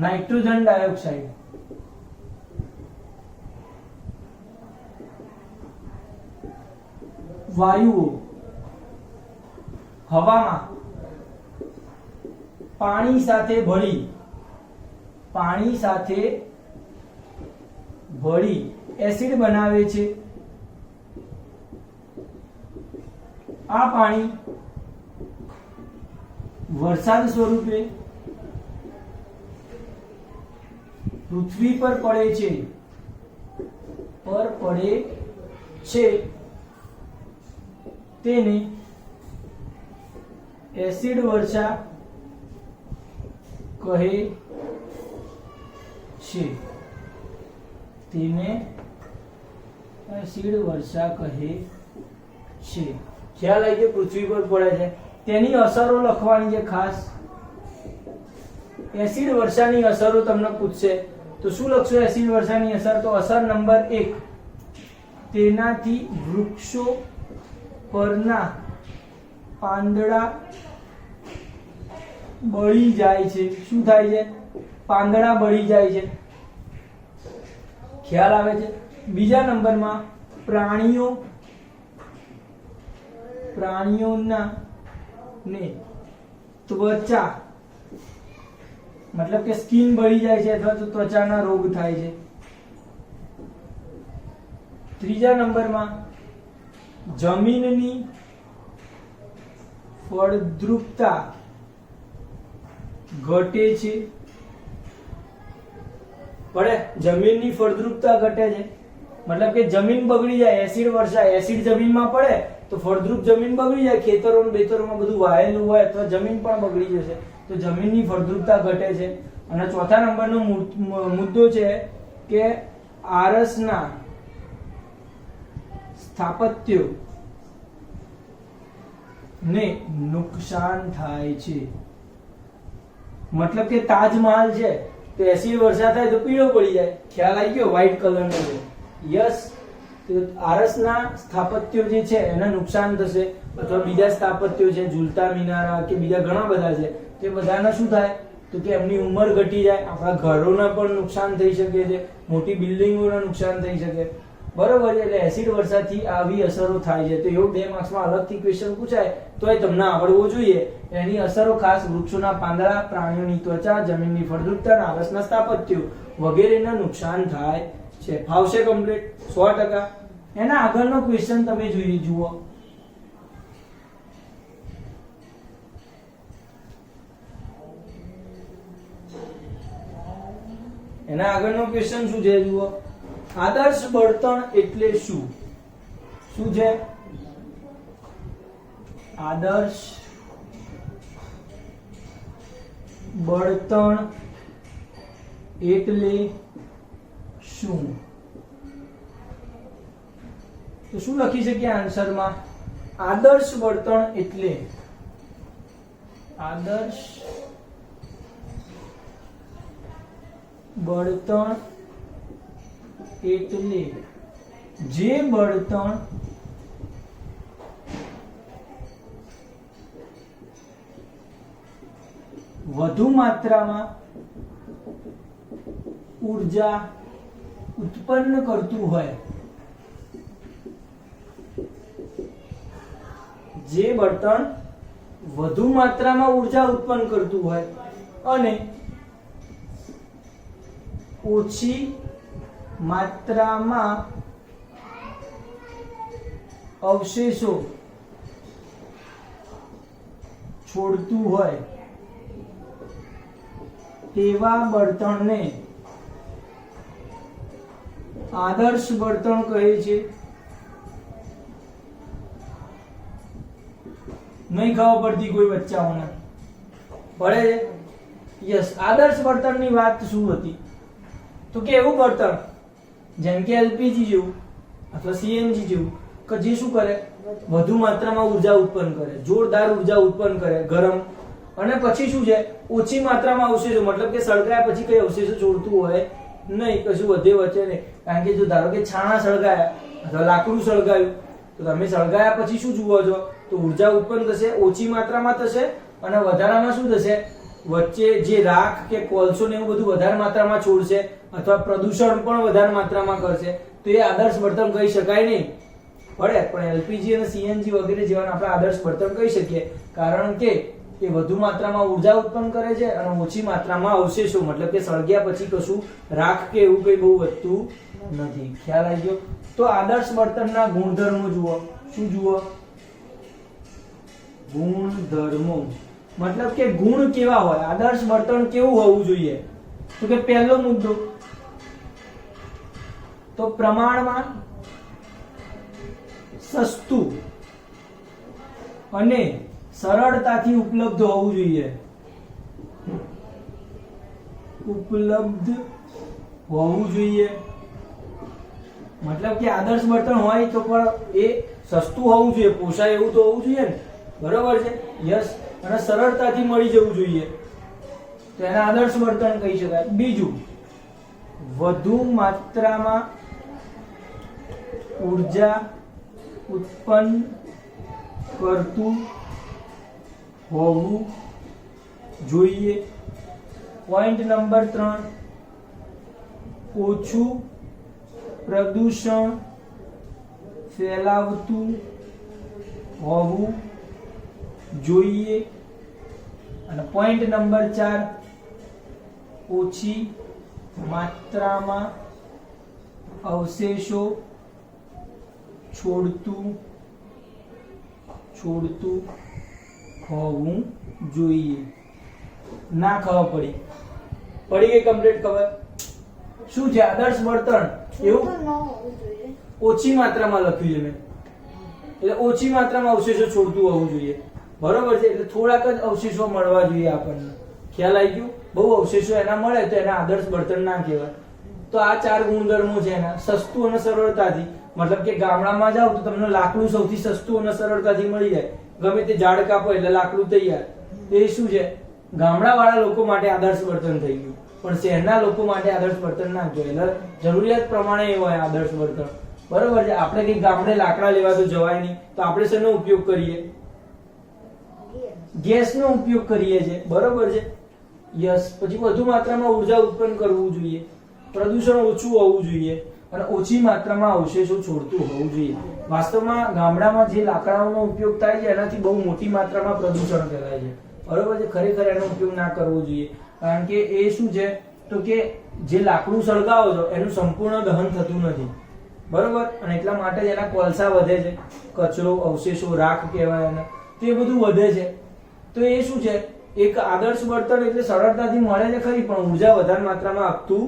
નાઇટ્રોજન ડાયોક્સાઇડ વાયુઓ હવામાં પાણી સાથે ભળી એસિડ બનાવે છે. આ પાણી વરસાદ સ્વરૂપે પૃથ્વી પર પડે છે તેને એસિડ વર્ષા કહે છે. તેને એસિડ વર્ષા કહે છે. ખ્યાલ આવી ગયો? પૃથ્વી પર પડે છે તેની અસરો લખવાની છે ખાસ. એસિડ વર્ષાની અસરો તમને પૂછશે તો શું લખશો એસિડ વર્ષાની અસર? તો અસર નંબર 1, તેનાથી વૃક્ષો પરના પાંદડા બળી જાય છે. શું થાય છે? પાંદડા બળી જાય છે. ખ્યાલ આવે છે? બીજા નંબરમાં પ્રાણીઓના ને ત્વચા, મતલબ કે સ્કિન બળી જાય છે અથવા તો ત્વચાના રોગ થાય છે. ત્રીજા નંબરમાં જમીનની ફળદ્રુપતા ઘટે છે. જમીનની ફળદ્રુપતા ઘટે છે મતલબ કે જમીન બગડી જાય. એસિડ વર્ષા, એસિડ જમીનમાં પડે તો ફળદ્રુપ જમીન બગડી જાય. ખેતરોમાં બેતરોમાં બધું વાયેલું હોય અથવા જમીન પણ બગડી જશે. તો જમીનની ફળદ્રુપતા ઘટે છે. અને ચોથા નંબરનો મુદ્દો છે કે આરસના સ્થાપત્યો ને નુકસાન થાય છે. મતલબ કે તાજમહાલ છે તો એસિડ વર્ષા થાય તો પીળો પડી જાય. ખ્યાલ આવી ગયો? વ્હાઈટ કલરનો છે. યસ. તો આરસના સ્થાપત્યો જે છે એને નુકસાન થશે, અથવા બીજા સ્થાપત્યો છે ઝૂલતા મિનારા કે બીજા ઘણા બધા છે તે બધાને શું થાય તો કે એમની ઉંમર ઘટી જાય. આપણા ઘરોને પણ નુકસાન થઈ શકે છે, મોટી બિલ્ડિંગોને નુકસાન થઈ શકે. બરોબર છે? એટલે એસિડ વર્ષાથી આવી અસરો થાય છે. તો એવું 2 માર્ક્સમાં અલગથી ક્વેશ્ચન પૂછાય તો એ તમને આવડવું જોઈએ. એની અસરો ખાસ વૃક્ષોના પાંદડા, પ્રાણીઓની ત્વચા, જમીનની ફળદ્રુપતા, આરસના સ્થાપત્યો વગેરેને નુકસાન થાય છે. ફાવશે કમ્પ્લીટ 100%. એના આગળનો ક્વેશ્ચન તમે જુઓ. એના આગળનો ક્વેશ્ચન શું છે જુઓ. આદર્શ બળતણ એટલે શું? શું છે આદર્શ બળતણ એટલે શું? તો શું લખી શકીએ આન્સરમાં? આદર્શ બળતણ એટલે આદર્શ બળતણ એટલે જે બળતણ વધુ માત્રામાં ઊર્જા ઉત્પન્ન કરતું હોય, જે બળતણ વધુ માત્રામાં ઊર્જા ઉત્પન્ન કરતું હોય અને ઓછી માત્રામાં અવશેષો છોડતું હોય તેવા બળતણને આદર્શ બળતણ કહે છે. નહીં ખબર પડતી કોઈ બચ્ચાઓને પડે છે? યસ, આદર્શ બળતણની વાત શું હતી? તો કે એવું બળતણ જેમ કે એલપીજી જેવું અથવા સીએનજી જેવું કે જે શું કરે, વધુ માત્રામાં ઉર્જા ઉત્પન્ન કરે, જોરદાર ઉર્જા ઉત્પન્ન કરે ગરમ, અને પછી શું છે, ઓછી માત્રામાં અવશેષો, મતલબ કે સળગાયા પછી કઈ અવશેષો છોડતું હોય નહીં, કશું વધે વચ્ચે નહીં. કારણ કે જો ધારો કે છાણા સળગાયા અથવા લાકડું સળગાયું તો તમે સળગાયા પછી શું જુઓ છો, તો ઉર્જા ઉત્પન્ન થશે, ઓછી માત્રામાં થશે અને વધારામાં શું થશે, વચ્ચે જે રાખ કે કોલસો ને એવું બધું વધારે માત્રામાં છોડશે અથવા પ્રદૂષણ પણ વધારે માત્રામાં કરશે, તો એ આદર્શ બળતણ કહી શકાય નહીં. પડે પણ એલપીજી અને સીએનજી વગેરે જેવાને આપણે આદર્શ બળતણ કહી શકીએ, કારણ કે એ વધુ માત્રામાં ઉર્જા ઉત્પન્ન કરે છે અને ઓછી માત્રામાં અવશેષો, મતલબ કે સળગ્યા પછી કશું રાખ કે એવું કઈ બહુ વધતું નથી. ખ્યાલ આવી ગયો? તો આદર્શ બળતણના ગુણધર્મો જુઓ. શું જુઓ? ગુણધર્મો મતલબ કે ગુણ કેવા હોય, આદર્શ બળતણ કેવું હોવું જોઈએ? તો કે પહેલો મુદ્દો તો પ્રમાણમાં સસ્તું અને સરળતાથી ઉપલબ્ધ હોવું જોઈએ. ઉપલબ્ધ હોવું જોઈએ મતલબ કે આદર્શ બળતણ હોય તો પણ એ સસ્તું હોવું જોઈએ, પોસાય એવું તો હોવું જોઈએ ને, બરોબર છે? યસ, અને સરળતાથી મળી જવું જોઈએ, તો એને આદર્શ બળતણ કહી શકાય. બીજું, વધુ માત્રામાં ઉર્જા ઉત્પન્ન કરતું હોવું જોઈએ. પોઈન્ટ નંબર 3, ઓછું પ્રદૂષણ ફેલાવતું હોવું જોઈએ. અને પોઈન્ટ નંબર 4, ઓછી માત્રામાં અવશેષો છોડતું હોવું જોઈએ. ના ખબર પડી ગઈ કમ્પ્લીટ ખબર? શું છે આદર્શ બળતણ? એવું ઓછી માત્રામાં લખ્યું છે મેં, એટલે ઓછી માત્રામાં અવશેષો છોડતું હોવું જોઈએ, બરોબર છે? એટલે થોડાક જ અવશેષો મળવા જોઈએ આપણને. ખ્યાલ આવી ગયું? બહુ અવશેષો એના મળે તો એના આદર્શ બળતણ ના કહેવાય. તો આ 4 ગુણધર્મો છે એના. સસ્તું અને સરળતાથી, મતલબ કે ગામડામાં જાવ તો તમને લાકડું સૌથી સસ્તું અને સરળતાથી મળી જાય, ગમે તે ઝાડ કાપો એટલે લાકડું તૈયાર. એ શું છે, ગામડાવાળા લોકો માટે આદર્શ બળતણ થઈ ગયું, પણ શહેરના લોકો માટે આદર્શ બળતણ ના કહેવાય. એટલે જરૂરિયાત પ્રમાણે એ હોય આદર્શ બળતણ, બરોબર છે? આપણે કઈ ગામડે લાકડા લેવા તો જવાય નહીં, તો આપણે શેનો ઉપયોગ કરીએ? ગેસનો ઉપયોગ કરીએ છીએ, બરોબર છે? યસ. પછી વધુ માત્રામાં ઉર્જા ઉત્પન્ન કરવું જોઈએ, પ્રદૂષણ ઓછું હોવું જોઈએ અને ઓછી માત્રામાં અવશેષો છોડતું હોવું જોઈએ. વાસ્તવમાં ગામડામાં જે લાકડાઓનો ઉપયોગ થાય છે એનાથી બહુ મોટી માત્રામાં પ્રદૂષણ ફેલાય છે, બરોબર છે? ખરેખર એનો ઉપયોગ ના કરવો જોઈએ, કારણ કે એ શું છે, તો કે જે લાકડું સળગાવો છો એનું સંપૂર્ણ દહન થતું નથી, બરોબર? અને એટલા માટે જ એના કોલસા વધે છે, કચરો, અવશેષો, રાખ કહેવાય એને, તો એ બધું વધે છે. તો એ શું છે, એક આદર્શ બળતણ એટલે સરળતાથી મળે છે ખરી, પણ ઉર્જા વધારે માત્રામાં આપતું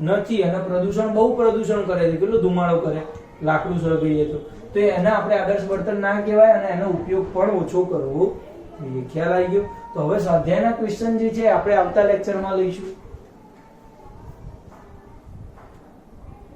નથી અને પ્રદૂષણ, બહુ પ્રદૂષણ કરે છે. કેટલો ધુમાડો કરે લાકડું સળગાવીએ તો એને આપણે આદર્શ બળતણ ના કહેવાય અને એનો ઉપયોગ પણ ઓછો કરવો જોઈએ. ખ્યાલ આવી ગયો? તો હવે સ્વાધ્યાયના ક્વેશ્ચન જે છે આપણે આવતા લેક્ચરમાં લઈશું.